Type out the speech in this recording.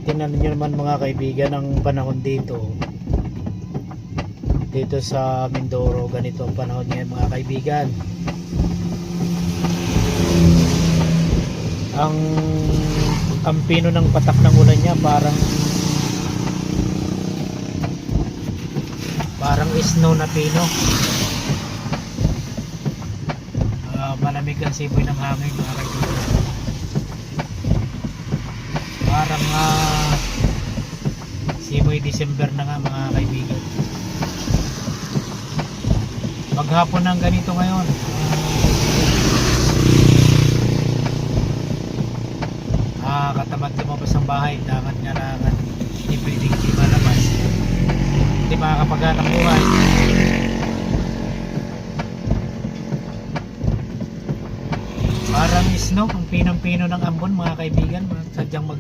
Tingnan nyo naman mga kaibigan ang panahon dito sa Mindoro. Ganito ang panahon ngayon mga kaibigan. Ang pino ng patak ng ulan niya parang snow na pino. Malamig ang simoy ng hangin mga kaibigan. Parang simoy December na nga mga kaibigan. Maghapon ng ganito ngayon. Katamad lumabas ang bahay. Dapat nga lang hindi pwedeng di malabas. Hindi makakapaghanap buhay. Parang snow ang pinang-pino ng ambon mga kaibigan. Sadyang